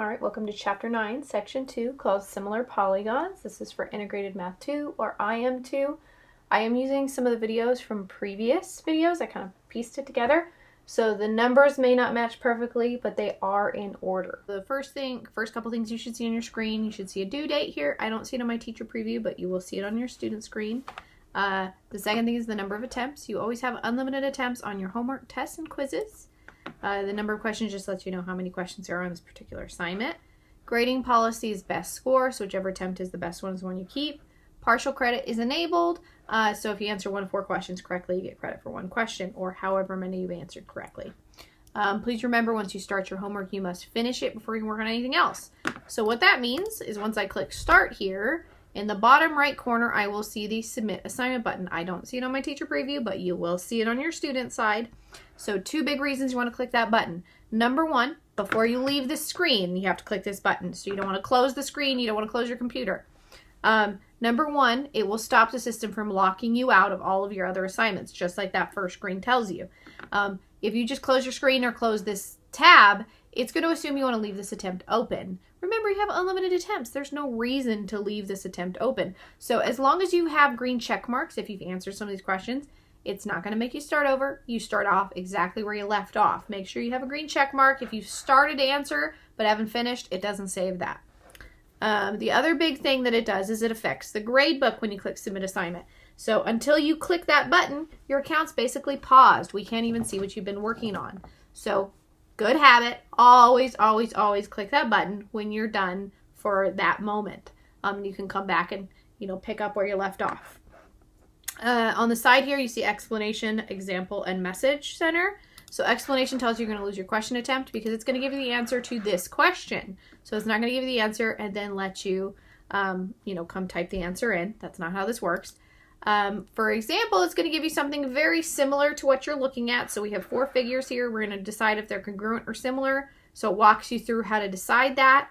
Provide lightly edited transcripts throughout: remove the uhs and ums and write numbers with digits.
Alright, welcome to Chapter 9, Section 2, called Similar Polygons. This is for Integrated Math 2, or IM2. I am using some of the videos from previous videos. I kind of pieced it together. So the numbers may not match perfectly, but they are in order. The first couple things you should see on your screen, you should see a due date here. I don't see it on my teacher preview, but you will see it on your student screen. The second thing is the number of attempts. You always have unlimited attempts on your homework, tests, and quizzes. The number of questions just lets you know how many questions there are on this particular assignment. Grading policy is best score, so whichever attempt is the best one is the one you keep. Partial credit is enabled, so if you answer 1 to 4 questions correctly, you get credit for 1 question, or however many you've answered correctly. Please remember, once you start your homework, you must finish it before you can work on anything else. So what that means is once I click Start here, in the bottom right corner, I will see the Submit Assignment button. I don't see it on my teacher preview, but you will see it on your student side. So 2 big reasons you want to click that button. Number 1, before you leave the screen, you have to click this button. So you don't want to close the screen, you don't want to close your computer. Number 1, it will stop the system from locking you out of all of your other assignments, just like that first screen tells you. If you just close your screen or close this tab, it's going to assume you want to leave this attempt open. Remember, you have unlimited attempts. There's no reason to leave this attempt open. So as long as you have green check marks, if you've answered some of these questions, it's not going to make you start over. You start off exactly where you left off. Make sure you have a green check mark. If you've started to answer but haven't finished, it doesn't save that. The other big thing that it does is it affects the grade book when you click Submit Assignment. So until you click that button, your account's basically paused. We can't even see what you've been working on. So good habit, always, always, always click that button when you're done for that moment. You can come back and, pick up where you left off. On the side here, you see explanation, example, and message center. So explanation tells you you're going to lose your question attempt because it's going to give you the answer to this question. So it's not going to give you the answer and then let you, come type the answer in. That's not how this works. For example, it's going to give you something very similar to what you're looking at. So we have 4 figures here. We're going to decide if they're congruent or similar. So it walks you through how to decide that.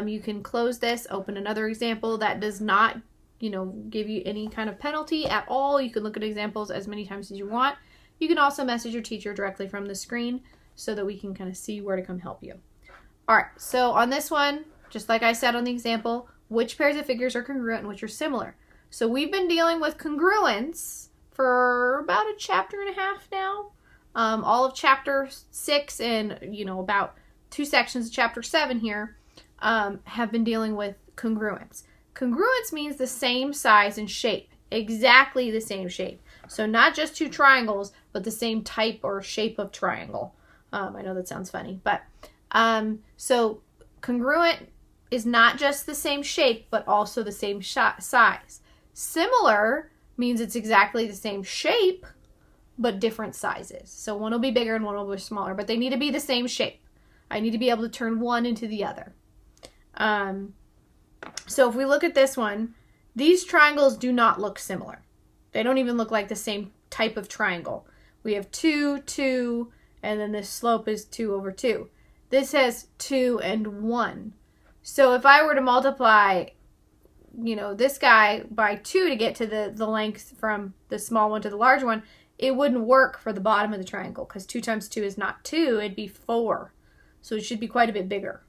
You can close this, open another example. That does not, give you any kind of penalty at all. You can look at examples as many times as you want. You can also message your teacher directly from the screen so that we can kind of see where to come help you. All right, so on this one, just like I said on the example, which pairs of figures are congruent and which are similar? So we've been dealing with congruence for about a chapter and a half now. All of chapter 6 and, about 2 sections of chapter 7 here have been dealing with congruence. Congruence means the same size and shape, exactly the same shape. So not just 2 triangles, but the same type or shape of triangle. I know that sounds funny, but so congruent is not just the same shape, but also the same size. Similar means it's exactly the same shape, but different sizes. So one will be bigger and one will be smaller, but they need to be the same shape. I need to be able to turn one into the other. So if we look at this one, these triangles do not look similar. They don't even look like the same type of triangle. We have 2, 2, and then this slope is 2 over 2. This has 2 and 1. So if I were to multiply, this guy by 2 to get to the length from the small one to the large one, it wouldn't work for the bottom of the triangle because 2 times 2 is not 2, it'd be 4. So it should be quite a bit bigger.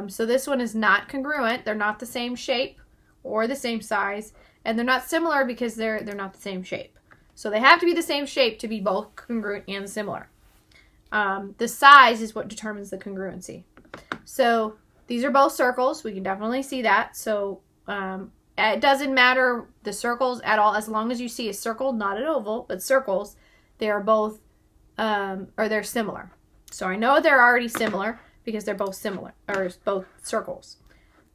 So this one is not congruent. They're not the same shape or the same size, and they're not similar because they're not the same shape. So they have to be the same shape to be both congruent and similar. The size is what determines the congruency. So these are both circles. We can definitely see that. So it doesn't matter the circles at all. As long as you see a circle, not an oval, but circles, they are both, they're similar. So I know they're already similar because they're both similar, or both circles.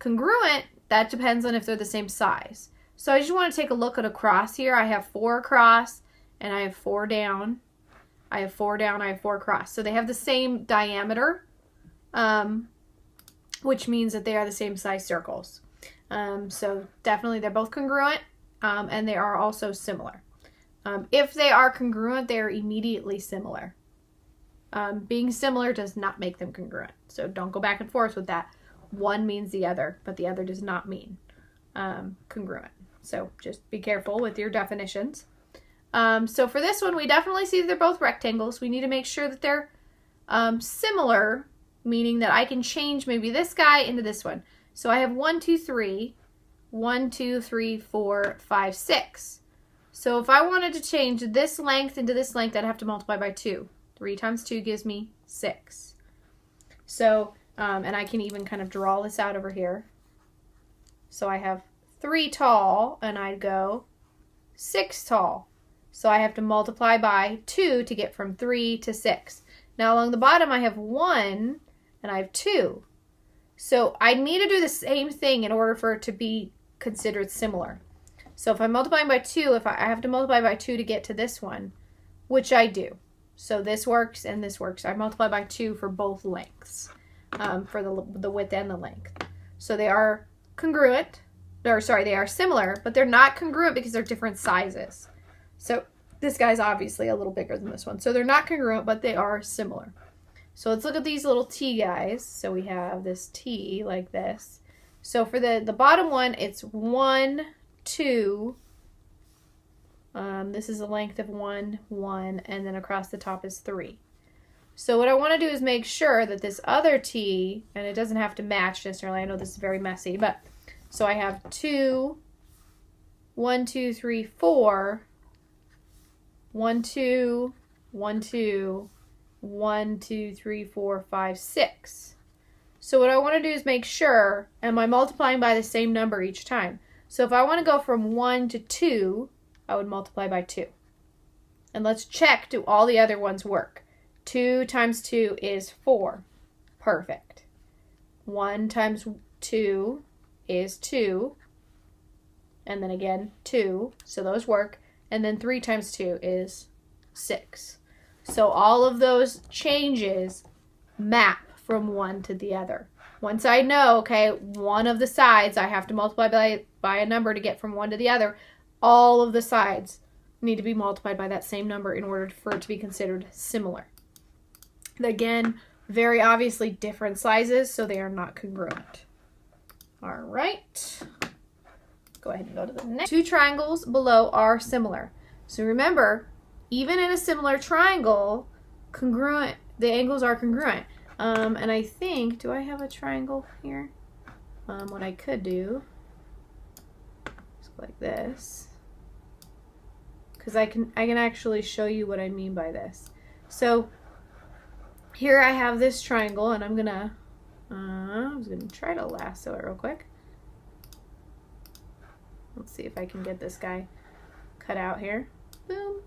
Congruent, that depends on if they're the same size. So I just want to take a look at across here. I have 4 across and I have 4 down. I have 4 down, I have 4 across. So they have the same diameter, which means that they are the same size circles. So definitely they're both congruent, and they are also similar. If they are congruent, they are immediately similar. Being similar does not make them congruent. So don't go back and forth with that. One means the other, but the other does not mean congruent. So just be careful with your definitions. So for this one, we definitely see that they're both rectangles. We need to make sure that they're similar meaning that I can change maybe this guy into this one. So I have 1, 2, 3, 1, 2, 3, 4, 5, 6. So if I wanted to change this length into this length, I'd have to multiply by 2. 3 times 2 gives me 6. So, and I can even kind of draw this out over here. So I have 3 tall, and I'd go 6 tall. So I have to multiply by 2 to get from 3 to 6. Now along the bottom I have 1 and I have 2. So I need to do the same thing in order for it to be considered similar. So if I'm multiplying by 2, if I have to multiply by 2 to get to this one, which I do. So this works and this works. I multiply by 2 for both lengths, for the width and the length. So they are congruent, or sorry, they are similar, but they're not congruent because they're different sizes. So this guy's obviously a little bigger than this one. So they're not congruent, but they are similar. So let's look at these little t guys. So we have this t like this. So for the bottom one, it's 1, 2. This is a length of 1, 1, and then across the top is 3. So what I want to do is make sure that this other t, and it doesn't have to match necessarily. I know this is very messy, but so I have 2, 1, 2, 3, 4. 1, 2, 1, 2, 1, 2, 3, 4, 5, 6. So what I want to do is make sure, am I multiplying by the same number each time? So if I want to go from 1 to 2, I would multiply by 2. And let's check, do all the other ones work? 2 times 2 is 4. Perfect. 1 times 2 is 2. And then again, 2. So those work. And then 3 times 2 is 6. So all of those changes map from one to the other. Once I know, okay, one of the sides I have to multiply by a number to get from one to the other, all of the sides need to be multiplied by that same number in order for it to be considered similar. Again, very obviously different sizes, so they are not congruent. All right. Go ahead and go to the next. 2 triangles below are similar. So remember, even in a similar triangle, congruent, the angles are congruent. And I think, do I have a triangle here? What I could do is go like this, because I can actually show you what I mean by this. So here I have this triangle, and I'm gonna try to lasso it real quick. Let's see if I can get this guy cut out here. Boom.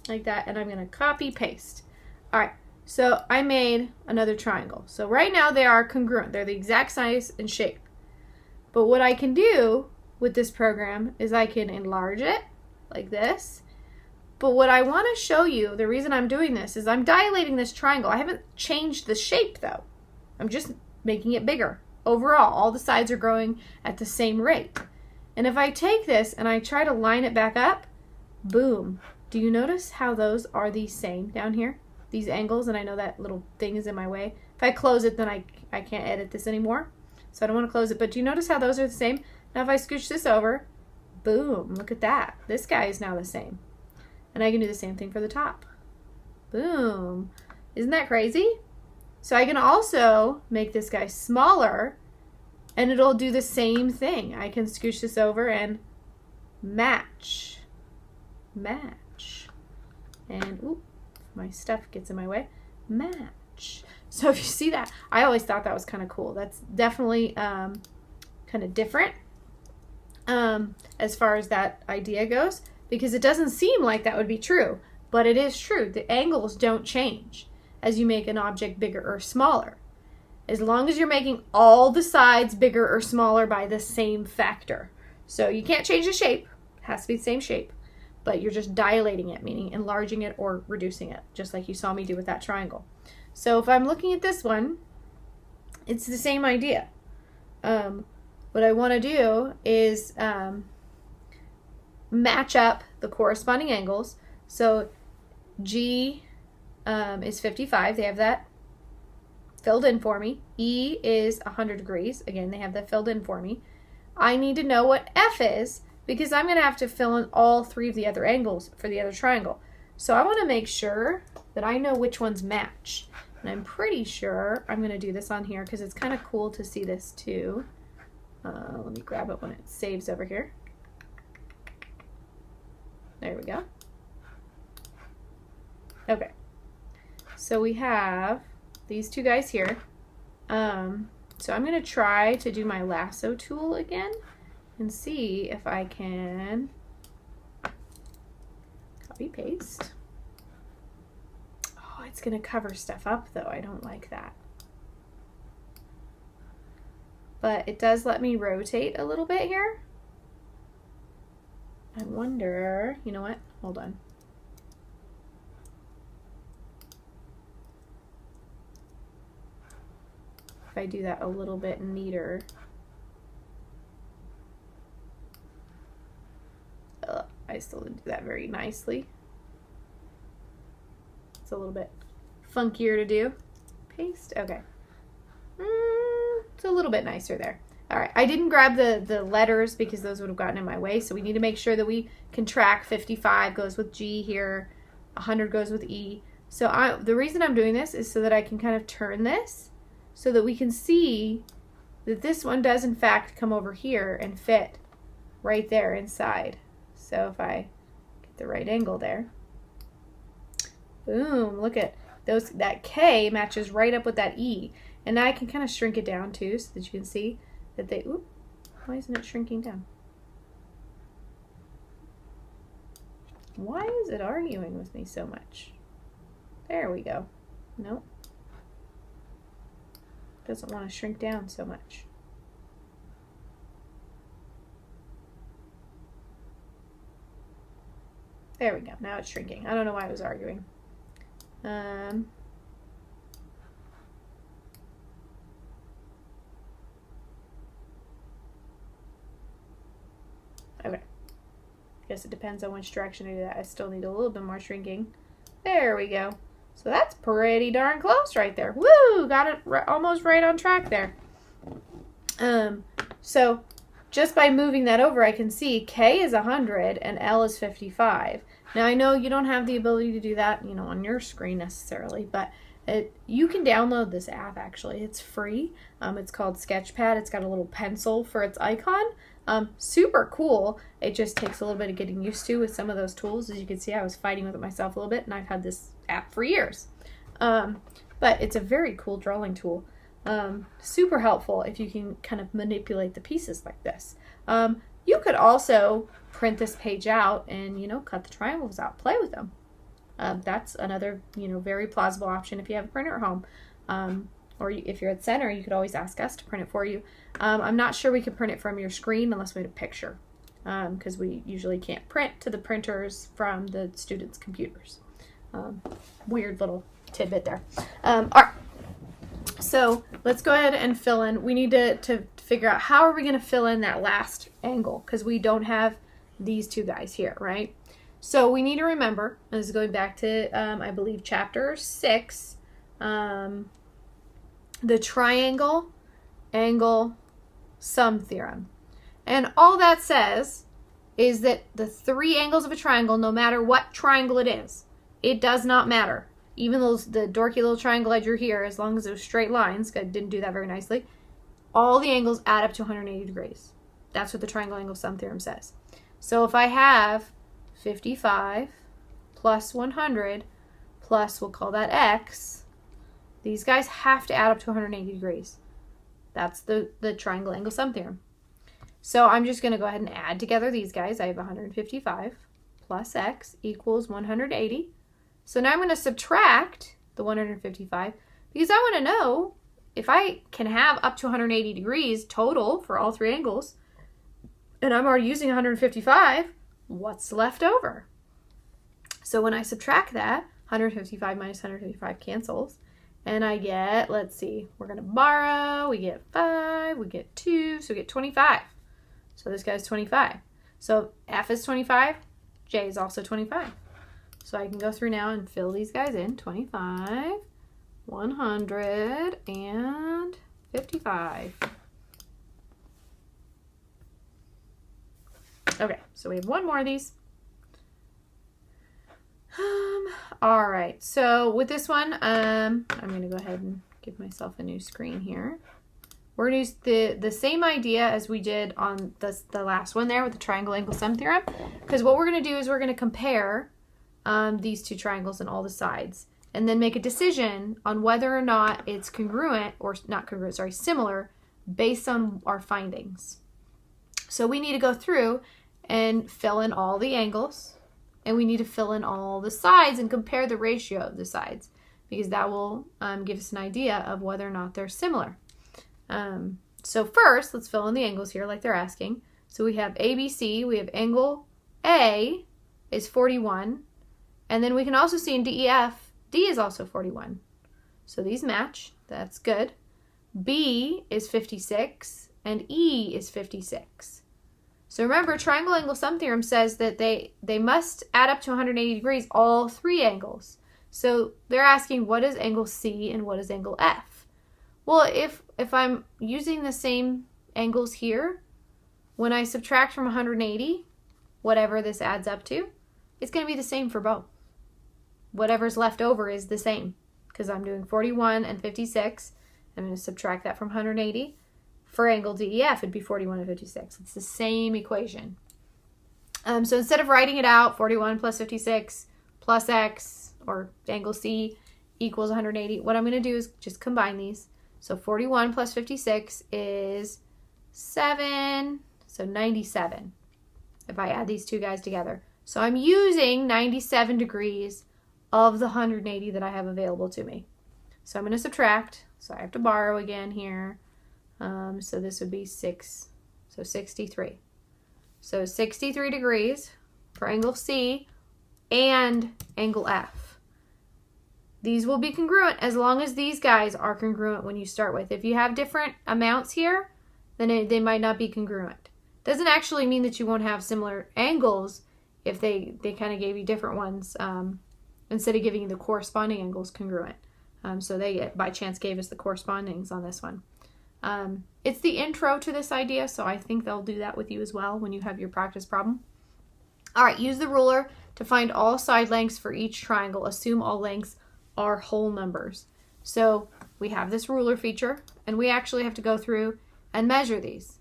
Like that. And I'm going to copy paste. All right. So I made another triangle. So right now they are congruent. They're the exact size and shape. But what I can do with this program is I can enlarge it like this. But what I want to show you, the reason I'm doing this is I'm dilating this triangle. I haven't changed the shape though. I'm just making it bigger. Overall, all the sides are growing at the same rate. And if I take this and I try to line it back up, boom. Do you notice how those are the same down here? These angles, and I know that little thing is in my way. If I close it, then I can't edit this anymore. So I don't want to close it. But do you notice how those are the same? Now if I scooch this over, boom, look at that. This guy is now the same. And I can do the same thing for the top. Boom. Isn't that crazy? So I can also make this guy smaller, and it'll do the same thing. I can scooch this over and match. Match. And, oop, my stuff gets in my way. Match. So if you see that, I always thought that was kind of cool. That's definitely kind of different as far as that idea goes, because it doesn't seem like that would be true, but it is true. The angles don't change as you make an object bigger or smaller, as long as you're making all the sides bigger or smaller by the same factor. So you can't change the shape. It has to be the same shape, but you're just dilating it, meaning enlarging it or reducing it, just like you saw me do with that triangle. So if I'm looking at this one, it's the same idea. What I want to do is match up the corresponding angles. So G is 55. They have that filled in for me. E is 100 degrees. Again, they have that filled in for me. I need to know what F is, because I'm going to have to fill in all 3 of the other angles for the other triangle. So I want to make sure that I know which ones match. And I'm pretty sure I'm going to do this on here because it's kind of cool to see this too. Let me grab it when it saves over here. There we go. Okay. So we have these two guys here. So I'm going to try to do my lasso tool again and see if I can copy paste. Oh, it's going to cover stuff up though. I don't like that. But it does let me rotate a little bit here. I wonder, you know what? Hold on. If I do that a little bit neater. I still didn't do that very nicely. It's a little bit funkier to do. Paste, okay. It's a little bit nicer there. All right, I didn't grab the letters because those would have gotten in my way, so we need to make sure that we can track 55 goes with G here, 100 goes with E. So the reason I'm doing this is so that I can kind of turn this so that we can see that this one does in fact come over here and fit right there inside. So if I get the right angle there, boom, look at those, that K matches right up with that E. And now I can kind of shrink it down too so that you can see that they, oop, why isn't it shrinking down? Why is it arguing with me so much? There we go. Nope. Doesn't want to shrink down so much. There we go. Now it's shrinking. I don't know why it was arguing. Okay. Guess it depends on which direction I do that. I still need a little bit more shrinking. There we go. So that's pretty darn close right there. Woo! Got it almost right on track there. So just by moving that over, I can see K is 100 and L is 55. Now I know you don't have the ability to do that, you know, on your screen necessarily, but you can download this app actually. It's free. It's called Sketchpad. It's got a little pencil for its icon. Super cool. It just takes a little bit of getting used to with some of those tools. As you can see, I was fighting with it myself a little bit, and I've had this app for years. But it's a very cool drawing tool. Super helpful if you can kind of manipulate the pieces like this. You could also print this page out and, you know, cut the triangles out, play with them. That's another, you know, very plausible option if you have a printer at home. Or if you're at center, you could always ask us to print it for you. I'm not sure we could print it from your screen unless we had a picture, because we usually can't print to the printers from the students' computers. Weird little tidbit there. All right, so let's go ahead and fill in. We need to figure out how are we going to fill in that last angle, because we don't have these two guys here, right? So we need to remember, and this is going back to, I believe, chapter 6, the triangle angle sum theorem. And all that says is that the three angles of a triangle, no matter what triangle it is, it does not matter. Even those, the dorky little triangle I drew here, as long as it was straight lines, I didn't do that very nicely, all the angles add up to 180 degrees. That's what the triangle angle sum theorem says. So if I have 55 plus 100 plus, we'll call that x, these guys have to add up to 180 degrees. That's the triangle angle sum theorem. So I'm just going to go ahead and add together these guys. I have 155 plus x equals 180. So now I'm going to subtract the 155 because I want to know if I can have up to 180 degrees total for all three angles, and I'm already using 155, what's left over? So when I subtract that, 155 minus 155 cancels. And I get, let's see, we're going to borrow, we get 5, we get 2, so we get 25. So this guy's 25. So F is 25, J is also 25. So I can go through now and fill these guys in, 25, 100, and 55. Okay, so we have one more of these. All right, so with this one, I'm going to go ahead and give myself a new screen here. We're going to use the same idea as we did on the last one there with the triangle angle sum theorem, because what we're going to do is we're going to compare these two triangles and all the sides, and then make a decision on whether or not it's congruent, or not congruent, sorry, similar, based on our findings. So we need to go through and fill in all the angles, and we need to fill in all the sides and compare the ratio of the sides, because that will give us an idea of whether or not they're similar. So first, let's fill in the angles here like they're asking. So we have ABC, we have angle A is 41, and then we can also see in DEF, D is also 41. So these match, that's good. B is 56, and E is 56. So remember, triangle angle sum theorem says that they must add up to 180 degrees, all three angles. So they're asking, what is angle C and what is angle F? Well, if I'm using the same angles here, when I subtract from 180, whatever this adds up to, it's going to be the same for both. Whatever's left over is the same, because I'm doing 41 and 56. I'm going to subtract that from 180. For angle DEF, it'd be 41 and 56. It's the same equation. So instead of writing it out, 41 plus 56 plus X, or angle C, equals 180, what I'm going to do is just combine these. So 41 plus 56 is 7, so 97, if I add these two guys together. So I'm using 97 degrees of the 180 that I have available to me. So I'm going to subtract, so I have to borrow again here. So this would be 6, so 63. So 63 degrees for angle C and angle F. These will be congruent as long as these guys are congruent when you start with. If you have different amounts here, then they might not be congruent. Doesn't actually mean that you won't have similar angles if they kind of gave you different ones instead of giving you the corresponding angles congruent. So they, by chance, gave us the correspondings on this one. It's the intro to this idea, so I think they'll do that with you as well when you have your practice problem. All right, use the ruler to find all side lengths for each triangle. Assume all lengths are whole numbers. So we have this ruler feature, and we actually have to go through and measure these.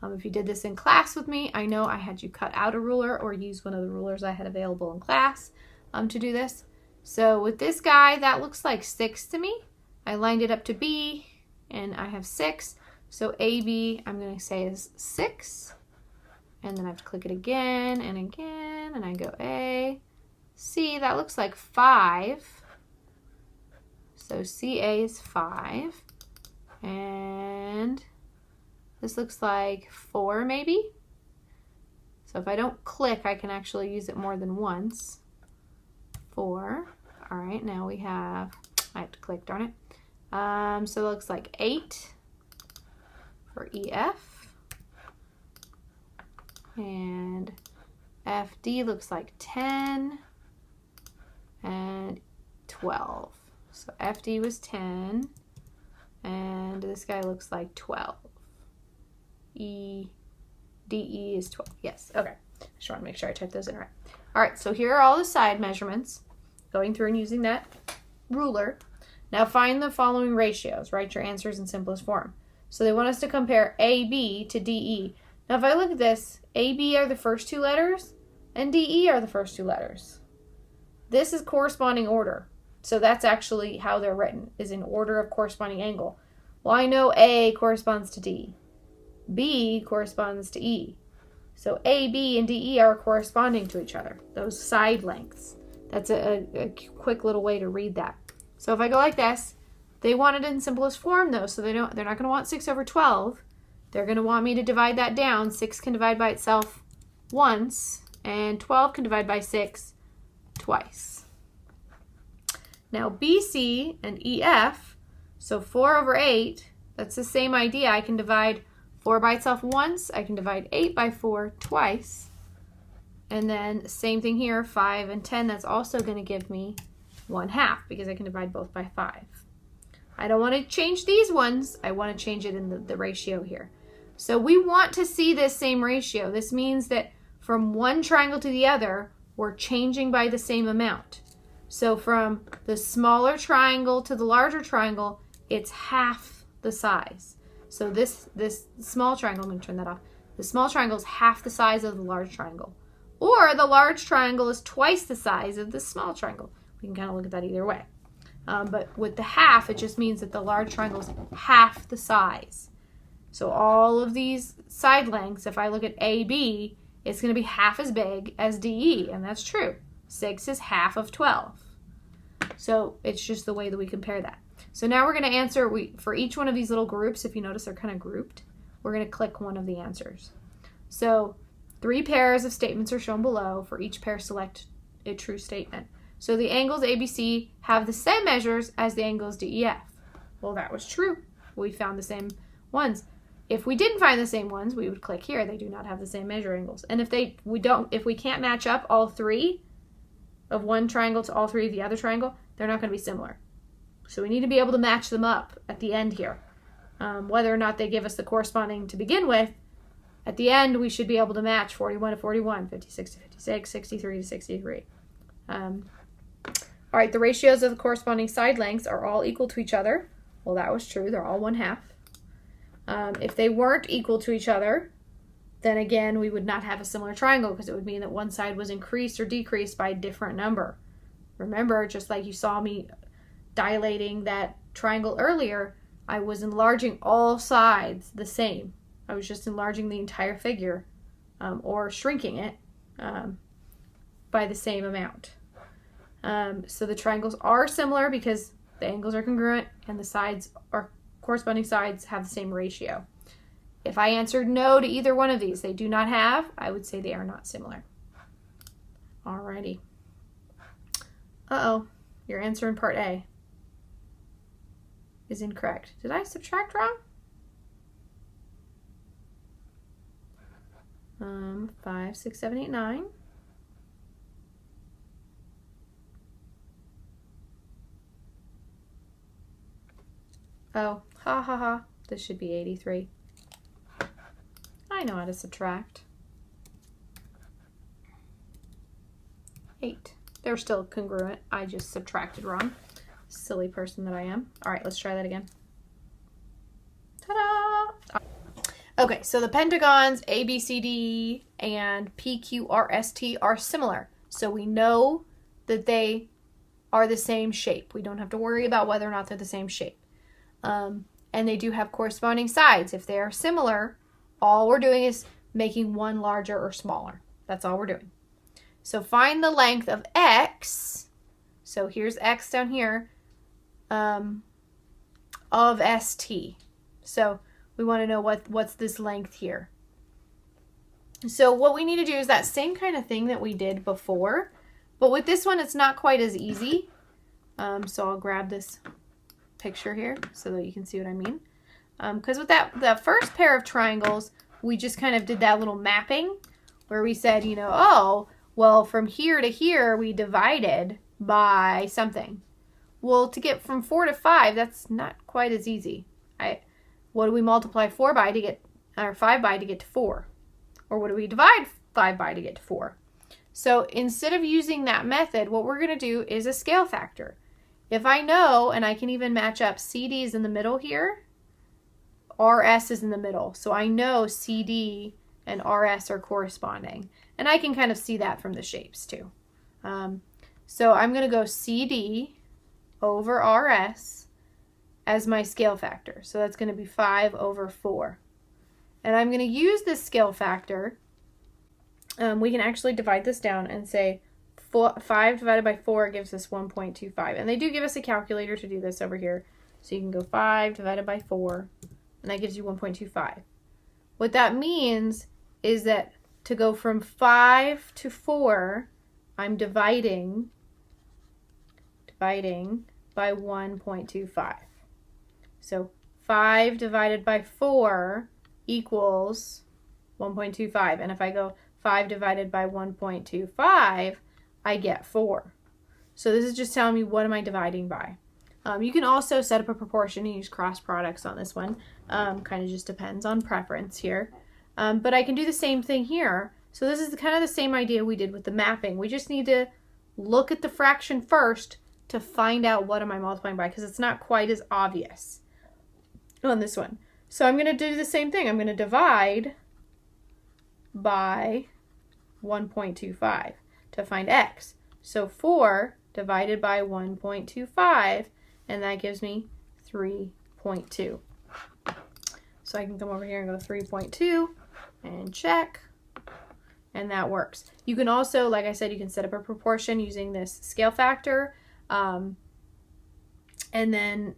If you did this in class with me, I know I had you cut out a ruler or use one of the rulers I had available in class to do this. So with this guy, that looks like 6 to me. I lined it up to B, and I have 6. So AB, I'm going to say is 6. And then I have to click it again, and I go A. C, that looks like 5. So CA is 5. And this looks like 4 maybe. So if I don't click, I can actually use it more than once. 4. All right, now we have, I have to click, darn it. So it looks like 8 for EF. And FD looks like 10 and 12. So FD was 10 and this guy looks like 12. DE is 12. Yes, okay. I just want to make sure I typed those in right. All right, so here are all the side measurements, going through and using that ruler. Now find the following ratios. Write your answers in simplest form. So they want us to compare AB to DE. Now if I look at this, AB are the first two letters and DE are the first two letters. This is corresponding order. So that's actually how they're written, is in order of corresponding angle. Well, I know A corresponds to D. B corresponds to E. So AB and DE are corresponding to each other, those side lengths. That's a quick little way to read that. So if I go like this, they want it in simplest form though, so they're not going to want 6 over 12. They're going to want me to divide that down. 6 can divide by itself once, and 12 can divide by 6 twice. Now BC and EF, so 4 over 8, that's the same idea. I can divide 4 by itself once, I can divide 8 by 4 twice. And then same thing here, 5 and 10, that's also going to give me 1/2 because I can divide both by 5. I don't want to change these ones, I want to change it in the ratio here. So we want to see this same ratio. This means that from one triangle to the other, we're changing by the same amount. So from the smaller triangle to the larger triangle, it's half the size. So this small triangle, I'm going to turn that off. The small triangle is half the size of the large triangle. Or the large triangle is twice the size of the small triangle. We can kind of look at that either way. But with the half, it just means that the large triangle is half the size. So all of these side lengths, if I look at AB, it's going to be half as big as DE, and that's true. 6 is half of 12. So it's just the way that we compare that. So now we're going to answer, for each one of these little groups, if you notice they're kind of grouped, we're going to click one of the answers. So 3 pairs of statements are shown below. For each pair, select a true statement. So the angles ABC have the same measures as the angles DEF. Well, that was true. We found the same ones. If we didn't find the same ones, we would click here. They do not have the same measure angles. And if we can't match up all 3 of one triangle to all 3 of the other triangle, they're not going to be similar. So we need to be able to match them up at the end here. Whether or not they give us the corresponding to begin with, at the end we should be able to match 41 to 41, 56 to 56, 63 to 63. All right, the ratios of the corresponding side lengths are all equal to each other. Well, that was true. They're all 1/2. If they weren't equal to each other, then again, we would not have a similar triangle because it would mean that one side was increased or decreased by a different number. Remember, just like you saw me dilating that triangle earlier, I was enlarging all sides the same. I was just enlarging the entire figure or shrinking it by the same amount. So the triangles are similar because the angles are congruent and the sides are corresponding sides have the same ratio. If I answered no to either one of these, they do not have, I would say they are not similar. Alrighty. Uh-oh, your answer in part A is incorrect. Did I subtract wrong? 5, 6, 7, 8, 9. Oh, ha ha ha. This should be 83. I know how to subtract. 8. They're still congruent. I just subtracted wrong. Silly person that I am. All right, let's try that again. Ta-da! Okay, so the pentagons ABCD and PQRST are similar. So we know that they are the same shape. We don't have to worry about whether or not they're the same shape. And they do have corresponding sides. If they are similar, all we're doing is making one larger or smaller. That's all we're doing. So find the length of X. So here's X down here of ST. So we want to know what's this length here. So what we need to do is that same kind of thing that we did before, but with this one it's not quite as easy. So I'll grab this picture here so that you can see what I mean. Because with that first pair of triangles, we just kind of did that little mapping where we said, you know, oh, well, from here to here we divided by something. Well, to get from 4 to 5, that's not quite as easy. What do we multiply 4 by to get, or 5 by to get to 4? Or what do we divide 5 by to get to 4? So instead of using that method, what we're going to do is a scale factor. If I know, and I can even match up CD is in the middle here, RS is in the middle. So I know CD and RS are corresponding. And I can kind of see that from the shapes too. So I'm going to go CD over RS as my scale factor. So that's going to be 5 over 4. And I'm going to use this scale factor. We can actually divide this down and say 5 divided by 4 gives us 1.25. And they do give us a calculator to do this over here. So you can go 5 divided by 4, and that gives you 1.25. What that means is that to go from 5 to 4, I'm dividing by 1.25. So 5 divided by 4 equals 1.25. And if I go 5 divided by 1.25, I get 4. So this is just telling me what am I dividing by. You can also set up a proportion and use cross products on this one. Kind of just depends on preference here. But I can do the same thing here. So this is kind of the same idea we did with the mapping. We just need to look at the fraction first to find out what am I multiplying by, because it's not quite as obvious on this one. So I'm going to do the same thing. I'm going to divide by 1.25 to find x. So 4 divided by 1.25, and that gives me 3.2. So I can come over here and go 3.2 and check, and that works. You can also, like I said, you can set up a proportion using this scale factor, and then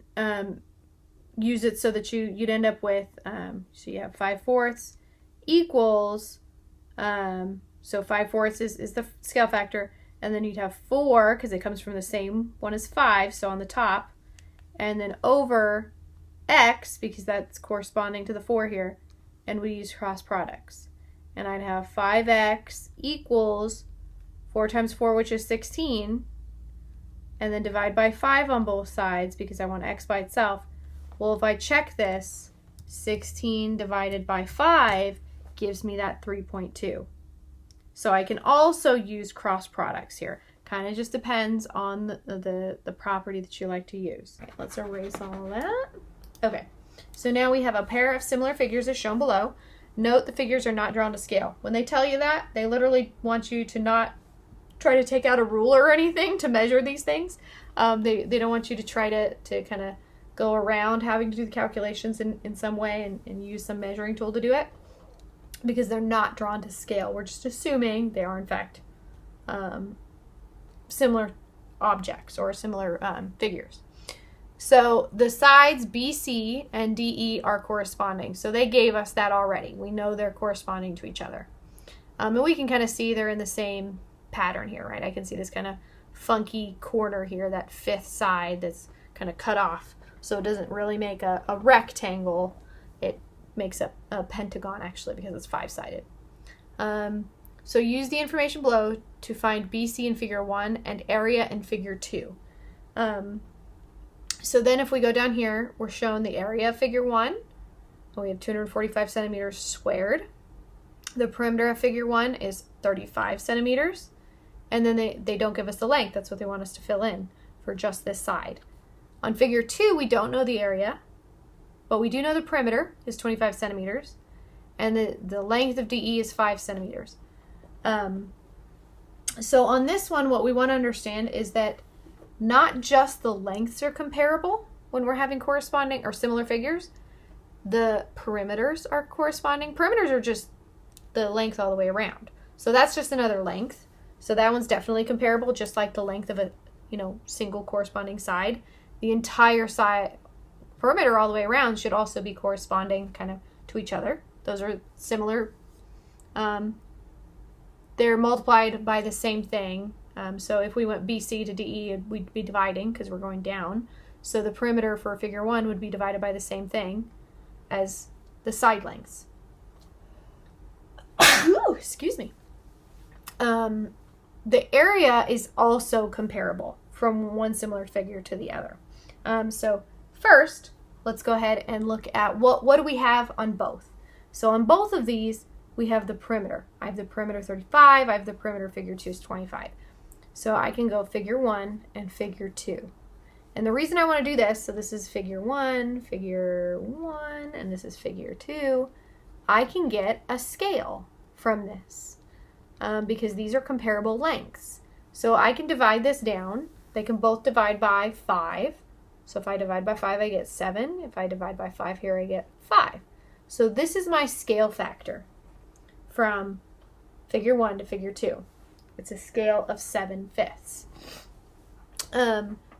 use it so that you'd end up with, so you have 5/4 equals, so 5/4 is the scale factor, and then you'd have 4, because it comes from the same one as 5, so on the top, and then over x, because that's corresponding to the 4 here, and we use cross products. And I'd have 5x equals 4 times 4, which is 16, and then divide by 5 on both sides, because I want x by itself. Well, if I check this, 16 divided by 5 gives me that 3.2. So I can also use cross products here. Kind of just depends on the property that you like to use. Okay, let's erase all that. Okay, so now we have a pair of similar figures as shown below. Note the figures are not drawn to scale. When they tell you that, they literally want you to not try to take out a ruler or anything to measure these things. They don't want you to try to kind of go around having to do the calculations in some way and use some measuring tool to do it, because they're not drawn to scale. We're just assuming they are in fact similar objects or similar figures. So the sides BC and DE are corresponding. So they gave us that already. We know they're corresponding to each other. And we can kind of see they're in the same pattern here, right? I can see this kind of funky corner here, that fifth side that's kind of cut off. So it doesn't really make a rectangle. It makes a pentagon, actually, because it's 5-sided. So use the information below to find BC in figure 1 and area in figure 2. So then if we go down here, we're shown the area of figure 1. We have 245 centimeters squared. The perimeter of figure 1 is 35 centimeters. And then they don't give us the length. That's what they want us to fill in for just this side. On figure 2, we don't know the area, but we do know the perimeter is 25 centimeters. And the length of DE is 5 centimeters. So on this one, what we want to understand is that not just the lengths are comparable when we're having corresponding or similar figures. The perimeters are corresponding. Perimeters are just the length all the way around. So that's just another length. So that one's definitely comparable, just like the length of a single corresponding side. The entire side perimeter all the way around should also be corresponding kind of to each other. Those are similar. They're multiplied by the same thing. So if we went BC to DE, we'd be dividing because we're going down. So the perimeter for figure 1 would be divided by the same thing as the side lengths. Ooh, excuse me. The area is also comparable from one similar figure to the other. So first, let's go ahead and look at what do we have on both. So on both of these, we have the perimeter. I have the perimeter 35. I have the perimeter figure 2 is 25. So I can go figure 1 and figure 2. And the reason I want to do this, so this is figure 1, and this is figure 2, I can get a scale from this because these are comparable lengths. So I can divide this down. They can both divide by 5. So if I divide by 5, I get 7. If I divide by 5 here, I get 5. So this is my scale factor from figure 1 to figure 2. It's a scale of 7/5.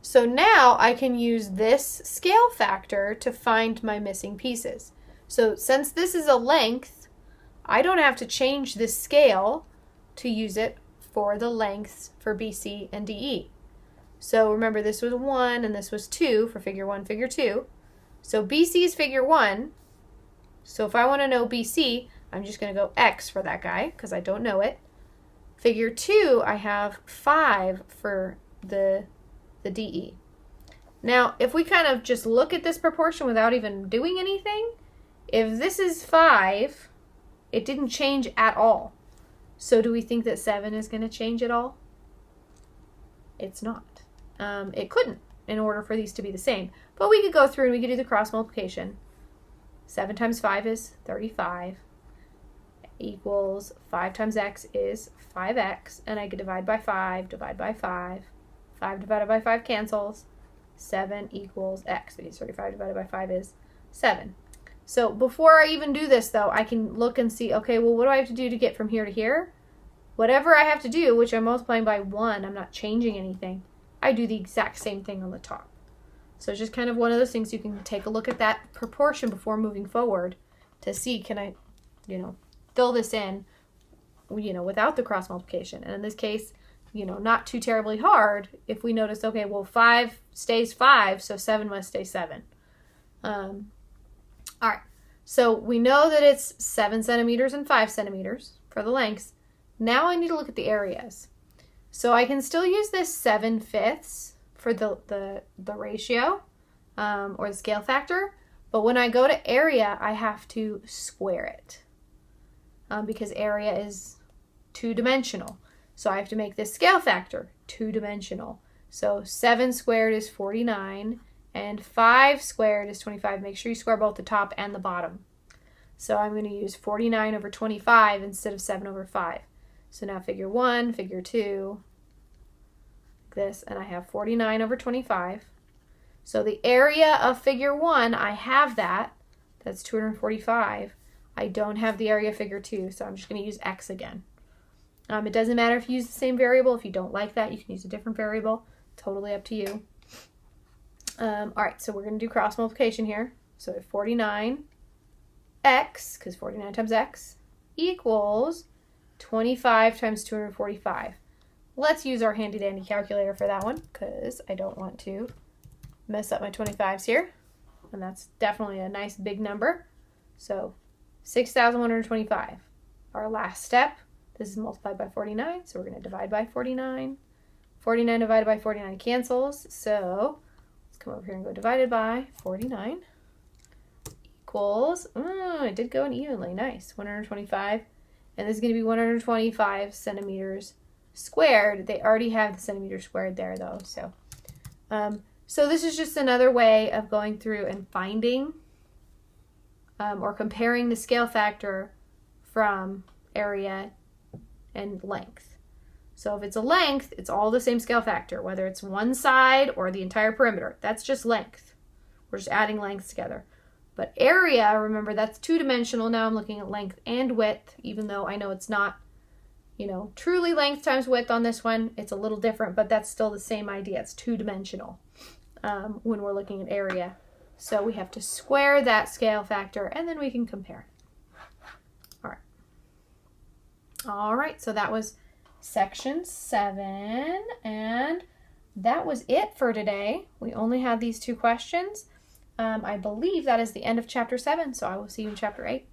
So now I can use this scale factor to find my missing pieces. So since this is a length, I don't have to change this scale to use it for the lengths for BC and DE. So remember, this was 1 and this was 2 for figure 1, figure 2. So BC is figure 1. So if I want to know BC, I'm just going to go X for that guy because I don't know it. Figure 2, I have 5 for the DE. Now, if we kind of just look at this proportion without even doing anything, if this is 5, it didn't change at all. So do we think that 7 is going to change at all? It's not. It couldn't in order for these to be the same. But we could go through and we could do the cross multiplication. 7 times 5 is 35 equals 5 times x is 5x, and I could divide by 5, divide by 5. 5 divided by 5 cancels. 7 equals x, because 35 divided by 5 is 7. So before I even do this, though, I can look and see, okay, well, what do I have to do to get from here to here? Whatever I have to do, which I'm multiplying by 1, I'm not changing anything. I do the exact same thing on the top. So it's just kind of one of those things you can take a look at that proportion before moving forward to see, can I, fill this in, without the cross multiplication. And in this case, not too terribly hard if we notice, okay, well, 5 stays 5, so 7 must stay 7. All right, so we know that it's 7 centimeters and 5 centimeters for the lengths. Now I need to look at the areas. So I can still use this 7/5 for the ratio or the scale factor, but when I go to area, I have to square it because area is 2-dimensional. So I have to make this scale factor 2-dimensional. So 7 squared is 49, and 5 squared is 25. Make sure you square both the top and the bottom. So I'm going to use 49 over 25 instead of 7 over 5. So now figure 1, figure 2, like this, and I have 49 over 25. So the area of figure 1, I have that. That's 245. I don't have the area of figure 2, so I'm just going to use x again. It doesn't matter if you use the same variable. If you don't like that, you can use a different variable. Totally up to you. All right, so we're going to do cross multiplication here. So 49x, because 49 times x, equals 25 times 245. Let's use our handy dandy calculator for that one, because I don't want to mess up my 25s here. And that's definitely a nice big number. So 6,125. Our last step. This is multiplied by 49, so we're going to divide by 49. 49 divided by 49 cancels, so let's come over here and go divided by 49 equals, it did go in evenly, nice, 125. And this is going to be 125 centimeters squared. They already have the centimeters squared there, though. So, so this is just another way of going through and finding or comparing the scale factor from area and length. So if it's a length, it's all the same scale factor, whether it's one side or the entire perimeter. That's just length. We're just adding lengths together. But area, remember, that's 2-dimensional. Now I'm looking at length and width, even though I know it's not, truly length times width on this one. It's a little different, but that's still the same idea. It's 2-dimensional when we're looking at area. So we have to square that scale factor, and then we can compare. All right, so that was section 7, and that was it for today. We only had these 2 questions. I believe that is the end of chapter 7, so I will see you in chapter 8.